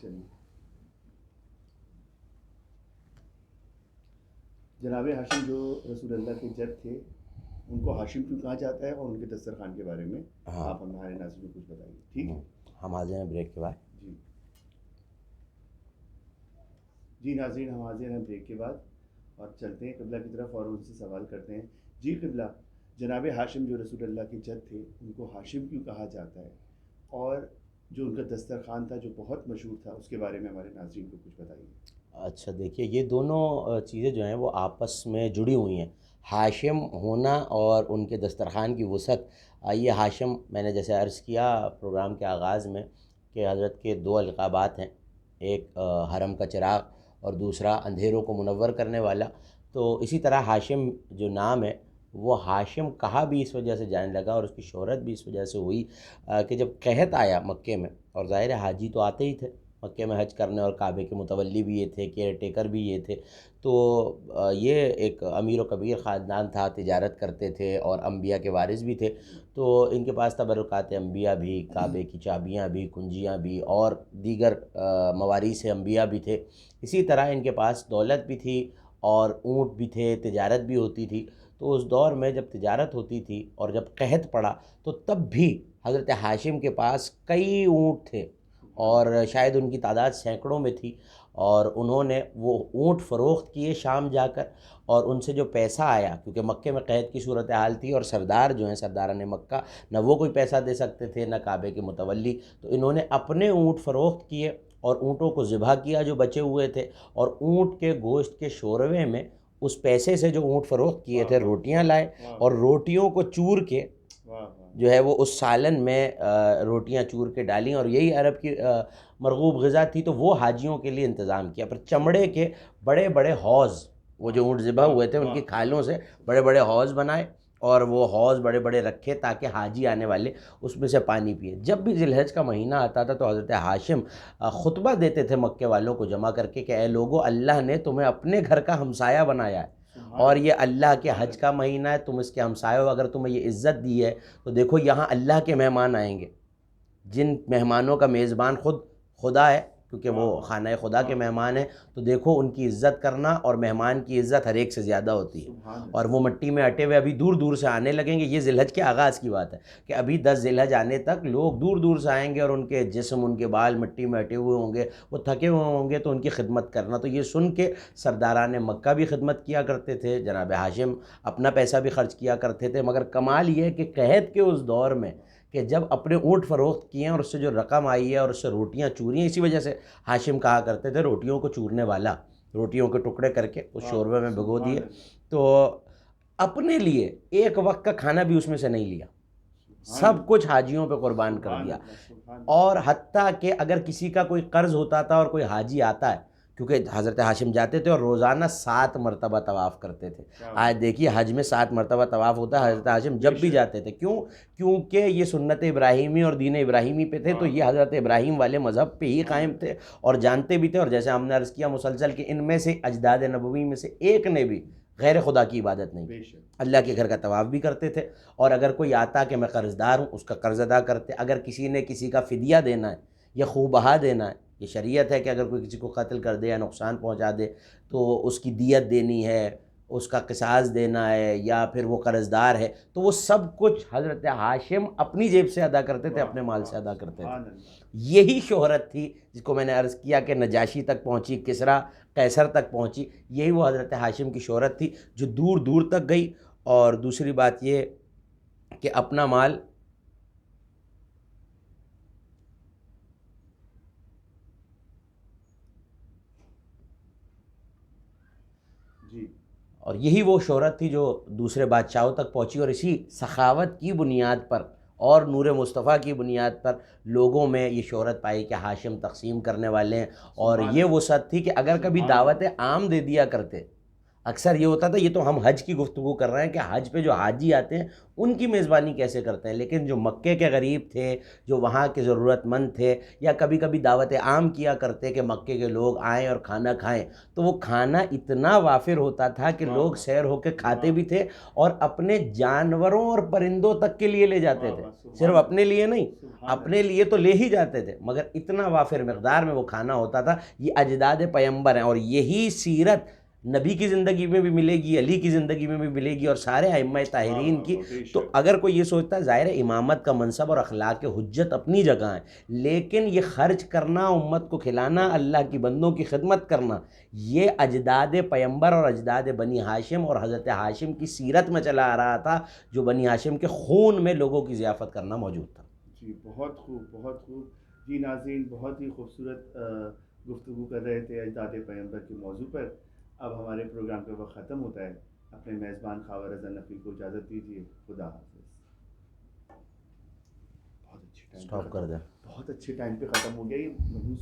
چلیے، جناب ہاشم جو رسول اللہ کے جد تھے ان کو ہاشم کیوں کہا جاتا ہے، اور ان کے دسترخوان کے بارے میں ہاں آپ ہمارے ناظرین کو کچھ بتائیے. ٹھیک ہے. ہم حاضر ہیں بریک کے بعد. جی جی ناظرین، ہم حاضر ہیں بریک کے بعد اور چلتے ہیں قبلہ کی طرف اور ان سے سوال کرتے ہیں. جی قبلہ، جناب ہاشم جو رسول اللہ کے جد تھے ان کو ہاشم کیوں کہا جاتا ہے، اور جو ان کا دسترخوان تھا جو بہت مشہور تھا اس کے بارے میں ہمارے ناظرین کو کچھ بتائیے. اچھا دیکھیے، یہ دونوں چیزیں جو ہیں وہ آپس میں جڑی ہوئی ہیں. ہاشم ہونا اور ان کے دسترخوان کی وسعت. یہ ہاشم، میں نے جیسے عرض کیا پروگرام کے آغاز میں کہ حضرت کے دو القابات ہیں، ایک حرم کا چراغ اور دوسرا اندھیروں کو منور کرنے والا. تو اسی طرح ہاشم جو نام ہے وہ ہاشم کہا بھی اس وجہ سے جانے لگا اور اس کی شہرت بھی اس وجہ سے ہوئی کہ جب قحط آیا مکے میں، اور ظاہر حاجی تو آتے ہی تھے مکے میں حج کرنے، اور کعبے کے متولی بھی یہ تھے، کیئر ٹیکر بھی یہ تھے. تو یہ ایک امیر و کبیر خاندان تھا، تجارت کرتے تھے اور انبیاء کے وارث بھی تھے. تو ان کے پاس تبرکات انبیاء بھی، کعبے کی چابیاں بھی، کنجیاں بھی اور دیگر مواریث انبیاء بھی تھے. اسی طرح ان کے پاس دولت بھی تھی اور اونٹ بھی تھے، تجارت بھی ہوتی تھی. تو اس دور میں جب تجارت ہوتی تھی اور جب قحط پڑا تو تب بھی حضرت ہاشم کے پاس کئی اونٹ تھے، اور شاید ان کی تعداد سینکڑوں میں تھی. اور انہوں نے وہ اونٹ فروخت کیے شام جا کر، اور ان سے جو پیسہ آیا، کیونکہ مکے میں قحط کی صورتحال تھی اور سردار جو ہیں سرداران مکہ نہ وہ کوئی پیسہ دے سکتے تھے نہ کعبے کے متولی، تو انہوں نے اپنے اونٹ فروخت کیے اور اونٹوں کو ذبح کیا جو بچے ہوئے تھے، اور اونٹ کے گوشت کے شوربے میں اس پیسے سے جو اونٹ فروخت کیے تھے روٹیاں لائے، اور روٹیوں کو چور کے جو ہے وہ اس سالن میں روٹیاں چور کے ڈالیں، اور یہی عرب کی مرغوب غذا تھی. تو وہ حاجیوں کے لیے انتظام کیا. پر چمڑے کے بڑے بڑے حوض، وہ جو اونٹ ذبح ہوئے تھے ان کی کھالوں سے بڑے بڑے حوض بنائے، اور وہ حوض بڑے بڑے رکھے تاکہ حاجی آنے والے اس میں سے پانی پیے. جب بھی ذی الحج کا مہینہ آتا تھا تو حضرت ہاشم خطبہ دیتے تھے مکے والوں کو جمع کر کے کہ اے لوگو، اللہ نے تمہیں اپنے گھر کا ہمسایہ بنایا ہے، اور یہ اللہ کے حج کا مہینہ ہے، تم اس کے ہمسائے ہو. اگر تمہیں یہ عزت دی ہے تو دیکھو یہاں اللہ کے مہمان آئیں گے، جن مہمانوں کا میزبان خود خدا ہے، کیونکہ وہ خانہ خدا کے مہمان ہیں. تو دیکھو ان کی عزت کرنا، اور مہمان کی عزت ہر ایک سے زیادہ ہوتی ہے. اور وہ مٹی میں اٹے ہوئے ابھی دور دور سے آنے لگیں گے. یہ ذی الحج کے آغاز کی بات ہے کہ ابھی 10 ذی الحج آنے تک لوگ دور دور سے آئیں گے، اور ان کے جسم، ان کے بال مٹی میں اٹے ہوئے ہوں گے، وہ تھکے ہوئے ہوں گے، تو ان کی خدمت کرنا. تو یہ سن کے سرداران مکہ بھی خدمت کیا کرتے تھے، جناب ہاشم اپنا پیسہ بھی خرچ کیا کرتے تھے. مگر کمال یہ ہے کہ قحط کے اس دور میں کہ جب اپنے اونٹ فروخت کیے ہیں اور اس سے جو رقم آئی ہے اور اس سے روٹیاں چوری ہیں، اسی وجہ سے ہاشم کہا کرتے تھے روٹیوں کو چورنے والا، روٹیوں کے ٹکڑے کر کے اس شوربے میں بھگو دیے. تو اپنے لیے ایک وقت کا کھانا بھی اس میں سے نہیں لیا، سب کچھ حاجیوں پہ قربان کر دیا. اور حتیٰ کہ اگر کسی کا کوئی قرض ہوتا تھا اور کوئی حاجی آتا ہے، کیونکہ حضرت ہاشم جاتے تھے اور روزانہ 7 مرتبہ طواف کرتے تھے. آج دیکھیے حج میں 7 مرتبہ طواف ہوتا ہے. حضرت ہاشم جب بھی جاتے تھے، کیونکہ یہ سنت ابراہیمی اور دین ابراہیمی پہ تھے، تو یہ حضرت ابراہیم والے مذہب پہ ہی قائم تھے اور جانتے بھی تھے. اور جیسے ہم نے عرض کیا مسلسل کہ ان میں سے اجداد نبوی میں سے ایک نے بھی غیر خدا کی عبادت نہیں کی، اللہ کے گھر کا طواف بھی کرتے تھے. اور اگر کوئی آتا کہ میں قرض دار ہوں، اس کا قرض ادا کرتے. اگر کسی نے کسی کا فدیہ دینا ہے یا خوں بہا دینا ہے، یہ شریعت ہے کہ اگر کوئی کسی کو قتل کر دے یا نقصان پہنچا دے تو اس کی دیت دینی ہے، اس کا قصاص دینا ہے، یا پھر وہ قرض دار ہے، تو وہ سب کچھ حضرت ہاشم اپنی جیب سے ادا کرتے تھے، اپنے مال سے ادا کرتے تھے. یہی شہرت تھی جس کو میں نے عرض کیا کہ نجاشی تک پہنچی، کسریٰ قیصر تک پہنچی. یہی وہ حضرت ہاشم کی شہرت تھی جو دور دور تک گئی. اور دوسری بات یہ کہ اپنا مال اور یہی وہ شہرت تھی جو دوسرے بادشاہوں تک پہنچی. اور اسی سخاوت کی بنیاد پر اور نور مصطفیٰ کی بنیاد پر لوگوں میں یہ شہرت پائی کہ ہاشم تقسیم کرنے والے ہیں. اور یہ وسعت تھی کہ اگر کبھی دعوت عام دے دیا کرتے اکثر یہ ہوتا تھا یہ تو ہم حج کی گفتگو کر رہے ہیں کہ حج پہ جو حاجی آتے ہیں ان کی میزبانی کیسے کرتے ہیں، لیکن جو مکے کے غریب تھے، جو وہاں کے ضرورت مند تھے، یا کبھی کبھی دعوت عام کیا کرتے کہ مکے کے لوگ آئیں اور کھانا کھائیں، تو وہ کھانا اتنا وافر ہوتا تھا کہ لوگ سیر ہو کے کھاتے بھی تھے اور اپنے جانوروں اور پرندوں تک کے لیے لے جاتے تھے، صرف اپنے لیے نہیں، اپنے لیے تو لے ہی جاتے تھے، مگر اتنا وافر مقدار میں وہ کھانا ہوتا تھا۔ یہ اجداد پیمبر ہیں، اور یہی سیرت نبی کی زندگی میں بھی ملے گی، علی کی زندگی میں بھی ملے گی، اور سارے ائمہ طاہرین کی۔ تو اگر کوئی یہ سوچتا ہے، ظاہر ہے امامت کا منصب اور اخلاق حجت اپنی جگہ ہے، لیکن یہ خرچ کرنا، امت کو کھلانا، اللہ کی بندوں کی خدمت کرنا، یہ اجداد پیمبر اور اجداد بنی ہاشم اور حضرت ہاشم کی سیرت میں چلا آ رہا تھا، جو بنی ہاشم کے خون میں لوگوں کی ضیافت کرنا موجود تھا۔ جی بہت خوب، بہت خوب جی۔ ناظرین، بہت ہی خوبصورت گفتگو کر رہے تھے اجداد پیغمبر کے موضوع پر۔ اب ہمارے پروگرام کا وقت ختم ہوتا ہے۔ اپنے میزبان خاور رضا نقوی کو اجازت دیجیے، خدا حافظ۔ بہت اچھے ٹائم سٹاپ کر دیں۔ بہت اچھے ٹائم پہ ختم ہو گیا یہ۔